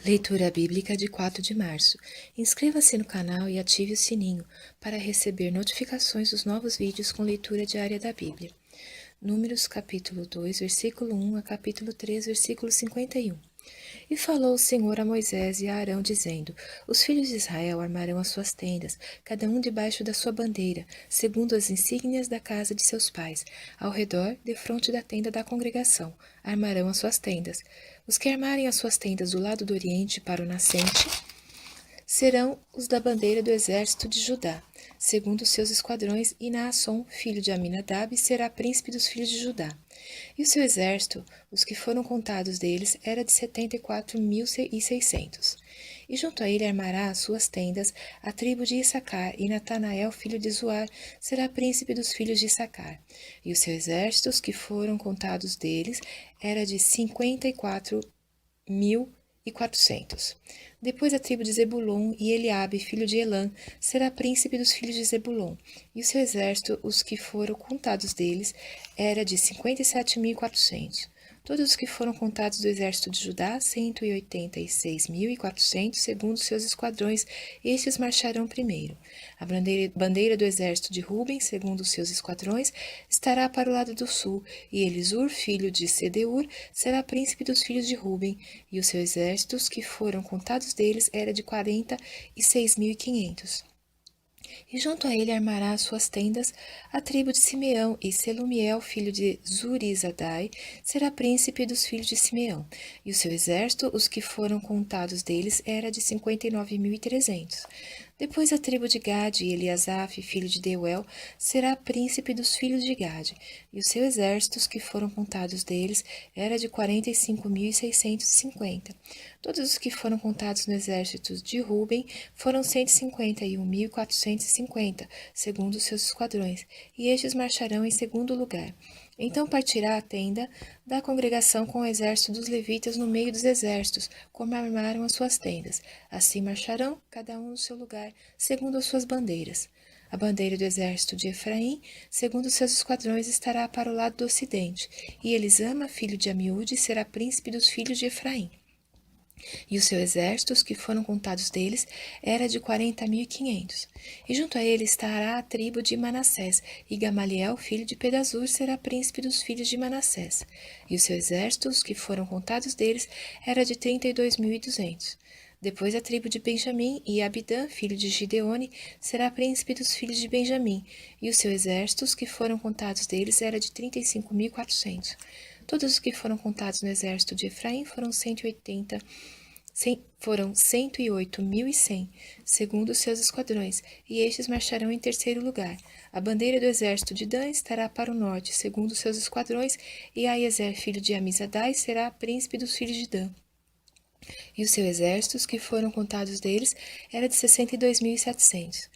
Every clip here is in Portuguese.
Leitura bíblica de 4 de março. Inscreva-se no canal e ative o sininho para receber notificações dos novos vídeos com leitura diária da Bíblia. Números capítulo 2, versículo 1 a capítulo 3, versículo 51. E falou o Senhor a Moisés e a Arão, dizendo: Os filhos de Israel armarão as suas tendas, cada um debaixo da sua bandeira, segundo as insígnias da casa de seus pais. Ao redor, defronte da tenda da congregação, armarão as suas tendas. Os que armarem as suas tendas do lado do oriente para o nascente serão os da bandeira do exército de Judá, segundo os seus esquadrões, e Naasson, filho de Aminadab, será príncipe dos filhos de Judá. E o seu exército, os que foram contados deles, era de 74.600. E junto a ele armará as suas tendas a tribo de Issacar, e Natanael, filho de Zuar, será príncipe dos filhos de Issacar. E o seu exército, os que foram contados deles, era de 54.400. Depois a tribo de Zebulon, e Eliabe, filho de Elã, será príncipe dos filhos de Zebulon. E o seu exército, os que foram contados deles, era de 57.400. Todos os que foram contados do exército de Judá, 186.400, segundo seus esquadrões, estes marcharão primeiro. A bandeira do exército de Ruben, segundo os seus esquadrões, estará para o lado do sul, e Elisur, filho de Sedeur, será príncipe dos filhos de Ruben, e os seus exércitos, que foram contados deles, era de 46.500. E junto a ele armará as suas tendas a tribo de Simeão, e Selumiel, filho de Zurizadai, será príncipe dos filhos de Simeão. E o seu exército, os que foram contados deles, era de 59.300. Depois a tribo de Gade, e Eliasaf, filho de Deuel, será príncipe dos filhos de Gade. E os seus exércitos, que foram contados deles, era de 45.650. Todos os que foram contados no exército de Ruben foram 151.450, segundo os seus esquadrões, e estes marcharão em segundo lugar. Então partirá a tenda da congregação com o exército dos levitas no meio dos exércitos, como armaram as suas tendas. Assim marcharão, cada um no seu lugar, segundo as suas bandeiras. A bandeira do exército de Efraim, segundo os seus esquadrões, estará para o lado do ocidente, e Elisama, filho de Amiúde, será príncipe dos filhos de Efraim. E os seus exércitos, que foram contados deles, era de 40.500. E junto a ele estará a tribo de Manassés, e Gamaliel, filho de Pedazur, será príncipe dos filhos de Manassés. E os seus exércitos, que foram contados deles, era de 32.200. Depois a tribo de Benjamim, e Abidã, filho de Gideone, será príncipe dos filhos de Benjamim, e os seus exércitos, que foram contados deles, era de 35.400. Todos os que foram contados no exército de Efraim foram 108.100, segundo os seus esquadrões, e estes marcharão em terceiro lugar. A bandeira do exército de Dan estará para o norte, segundo os seus esquadrões, e Aiezer, filho de Amizadai, será príncipe dos filhos de Dan. E os seus exércitos, que foram contados deles, era de 62.700.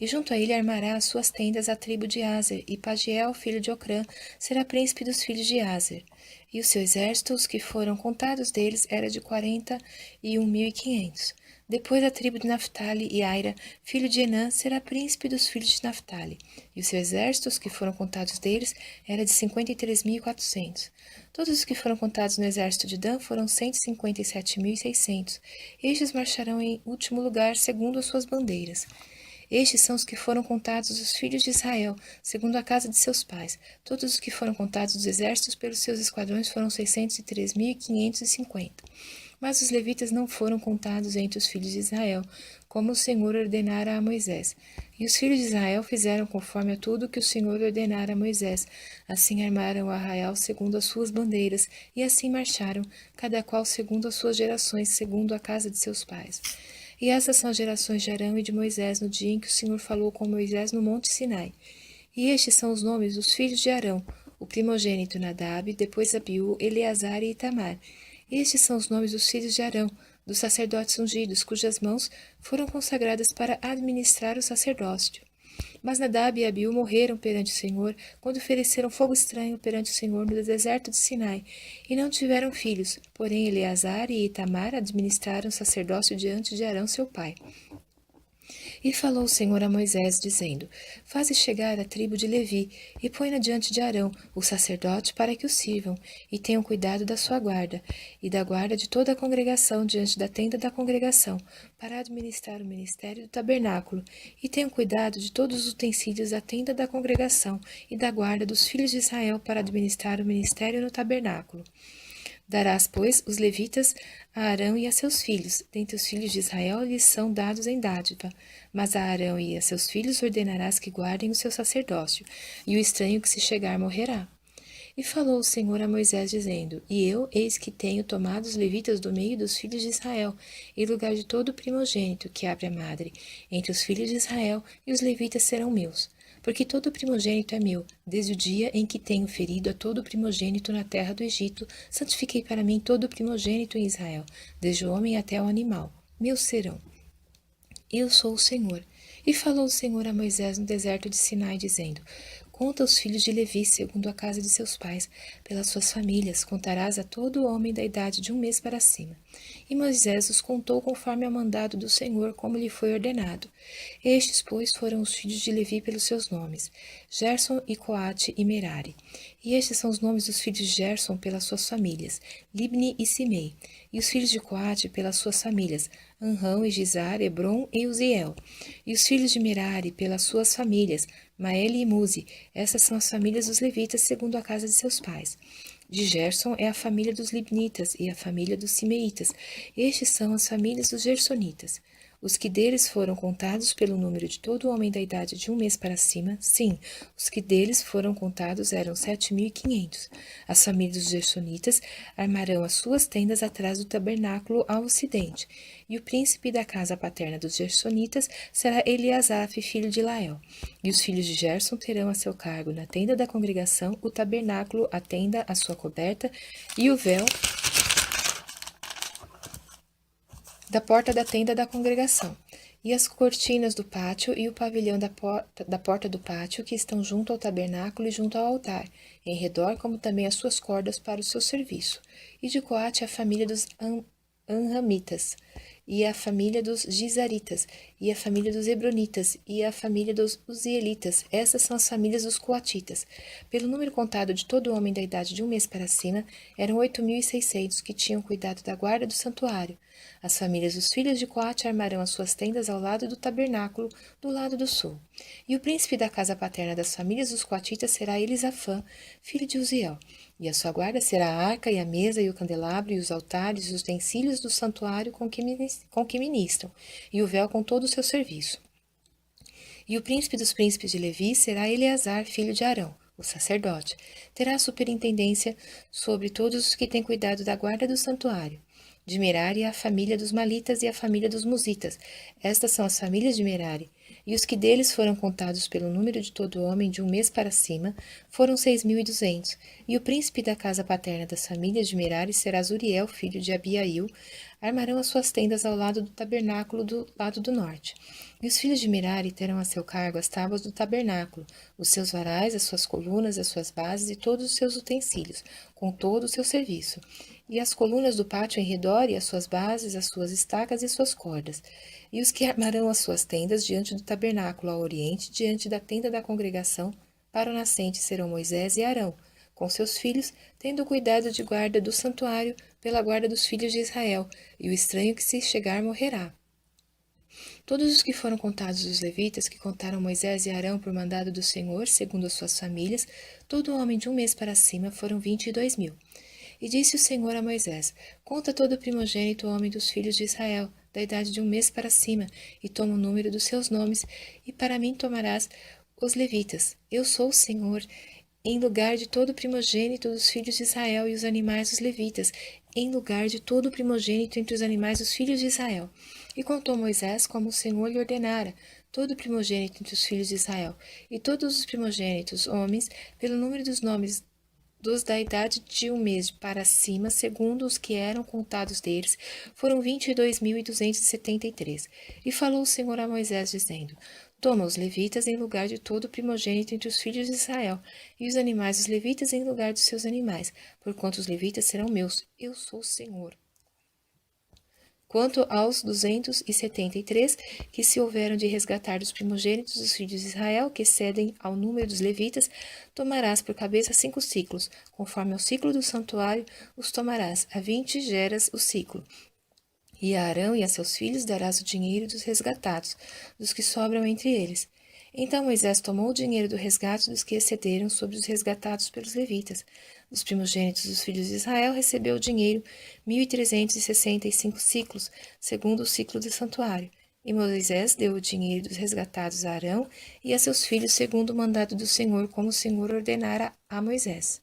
E junto a ele armará as suas tendas a tribo de Aser, e Pagiel, filho de Ocrã, será príncipe dos filhos de Aser. E o seu exército, os que foram contados deles, era de 41.500. Depois a tribo de Naphtali, e Aira, filho de Enã, será príncipe dos filhos de Naphtali. E o seu exército, os que foram contados deles, era de 53.400. Todos os que foram contados no exército de Dan foram 157.600. Estes marcharão em último lugar, segundo as suas bandeiras. Estes são os que foram contados dos filhos de Israel, segundo a casa de seus pais. Todos os que foram contados dos exércitos pelos seus esquadrões foram 603.550. Mas os levitas não foram contados entre os filhos de Israel, como o Senhor ordenara a Moisés. E os filhos de Israel fizeram conforme a tudo que o Senhor ordenara a Moisés. Assim armaram o arraial segundo as suas bandeiras, e assim marcharam, cada qual segundo as suas gerações, segundo a casa de seus pais. E essas são as gerações de Arão e de Moisés no dia em que o Senhor falou com Moisés no monte Sinai. E estes são os nomes dos filhos de Arão, o primogênito Nadab, depois Abiú, Eleazar e Itamar. Estes são os nomes dos filhos de Arão, dos sacerdotes ungidos, cujas mãos foram consagradas para administrar o sacerdócio. Mas Nadab e Abiú morreram perante o Senhor, quando ofereceram fogo estranho perante o Senhor no deserto de Sinai, e não tiveram filhos, porém Eleazar e Itamar administraram o sacerdócio diante de Arão seu pai. E falou o Senhor a Moisés, dizendo: Faze chegar a tribo de Levi, e põe-na diante de Arão, o sacerdote, para que o sirvam, e tenham cuidado da sua guarda, e da guarda de toda a congregação diante da tenda da congregação, para administrar o ministério do tabernáculo, e tenham cuidado de todos os utensílios da tenda da congregação, e da guarda dos filhos de Israel para administrar o ministério no tabernáculo. Darás, pois, os levitas a Arão e a seus filhos. Dentre os filhos de Israel lhes são dados em dádiva. Mas a Arão e a seus filhos ordenarás que guardem o seu sacerdócio, e o estranho que se chegar morrerá. E falou o Senhor a Moisés, dizendo: E eu, eis que tenho tomado os levitas do meio dos filhos de Israel, em lugar de todo primogênito que abre a madre, entre os filhos de Israel, e os levitas serão meus. Porque todo primogênito é meu, desde o dia em que tenho ferido a todo primogênito na terra do Egito, santifiquei para mim todo primogênito em Israel, desde o homem até o animal. Meus serão. Eu sou o Senhor. E falou o Senhor a Moisés no deserto de Sinai, dizendo: Conta os filhos de Levi, segundo a casa de seus pais, pelas suas famílias, contarás a todo homem da idade de 1 mês para cima. E Moisés os contou conforme ao mandado do Senhor, como lhe foi ordenado. Estes, pois, foram os filhos de Levi pelos seus nomes: Gerson e Coate e Merari. E estes são os nomes dos filhos de Gerson pelas suas famílias: Libni e Simei. E os filhos de Coate pelas suas famílias: Anrão e Gizar, Hebron e Uziel. E os filhos de Merari pelas suas famílias: Maele e Muzi. Essas são as famílias dos levitas segundo a casa de seus pais. De Gerson é a família dos Libnitas e a família dos Simeitas. Estes são as famílias dos Gersonitas. Os que deles foram contados pelo número de todo homem da idade de 1 mês para cima, sim, os que deles foram contados eram 7.500. As famílias dos Gersonitas armarão as suas tendas atrás do tabernáculo ao ocidente, e o príncipe da casa paterna dos Gersonitas será Eliasaf, filho de Lael. E os filhos de Gerson terão a seu cargo na tenda da congregação o tabernáculo, a tenda, a sua coberta e o véu da porta da tenda da congregação, e as cortinas do pátio e o pavilhão da porta do pátio, que estão junto ao tabernáculo e junto ao altar, em redor, como também as suas cordas para o seu serviço. E de Coate a família dos Anramitas, e a família dos Gizaritas, e a família dos Hebronitas, e a família dos Uzielitas. Essas são as famílias dos Coatitas. Pelo número contado de todo homem da idade de 1 mês para cima, eram 8.600 que tinham cuidado da guarda do santuário. As famílias dos filhos de Coate armarão as suas tendas ao lado do tabernáculo, do lado do sul. E o príncipe da casa paterna das famílias dos Coatitas será Elisafã, filho de Uziel. E a sua guarda será a arca e a mesa e o candelabro e os altares e os utensílios do santuário com que ministram, e o véu com todo o seu serviço. E o príncipe dos príncipes de Levi será Eleazar, filho de Arão, o sacerdote. Terá a superintendência sobre todos os que têm cuidado da guarda do santuário. De Merari a família dos Malitas e a família dos Musitas. Estas são as famílias de Merari. E os que deles foram contados pelo número de todo homem de 1 mês para cima foram 6.200. E o príncipe da casa paterna das famílias de Merari será Zuriel, filho de Abiail. Armarão as suas tendas ao lado do tabernáculo do lado do norte. E os filhos de Merari terão a seu cargo as tábuas do tabernáculo, os seus varais, as suas colunas, as suas bases e todos os seus utensílios, com todo o seu serviço. E as colunas do pátio em redor, e as suas bases, as suas estacas e suas cordas. E os que armarão as suas tendas diante do tabernáculo ao oriente, diante da tenda da congregação, para o nascente serão Moisés e Arão, com seus filhos, tendo cuidado de guarda do santuário, pela guarda dos filhos de Israel, e o estranho que se chegar morrerá. Todos os que foram contados dos levitas, que contaram Moisés e Arão por mandado do Senhor, segundo as suas famílias, todo homem de 1 mês para cima, foram 22.000. E disse o Senhor a Moisés: Conta todo o primogênito homem dos filhos de Israel, da idade de 1 mês para cima, e toma o número dos seus nomes, e para mim tomarás os levitas. Eu sou o Senhor, em lugar de todo o primogênito dos filhos de Israel e os animais dos levitas, em lugar de todo o primogênito entre os animais dos filhos de Israel. E contou Moisés como o Senhor lhe ordenara, todo o primogênito entre os filhos de Israel, e todos os primogênitos, homens, pelo número dos nomes dos da idade de 1 mês para cima, segundo os que eram contados deles, foram 22.273. E falou o Senhor a Moisés, dizendo: Toma os levitas em lugar de todo o primogênito entre os filhos de Israel, e os animais dos levitas em lugar dos seus animais, porquanto os levitas serão meus. Eu sou o Senhor. Quanto aos 273 que se houveram de resgatar dos primogênitos dos filhos de Israel, que excedem ao número dos levitas, tomarás por cabeça 5 ciclos, conforme ao ciclo do santuário, os tomarás, a 20 geras o ciclo. E a Arão e a seus filhos darás o dinheiro dos resgatados, dos que sobram entre eles. Então Moisés tomou o dinheiro do resgate dos que excederam sobre os resgatados pelos levitas. Dos primogênitos dos filhos de Israel recebeu o dinheiro 1.365 ciclos, segundo o ciclo do santuário. E Moisés deu o dinheiro dos resgatados a Arão e a seus filhos segundo o mandado do Senhor, como o Senhor ordenara a Moisés.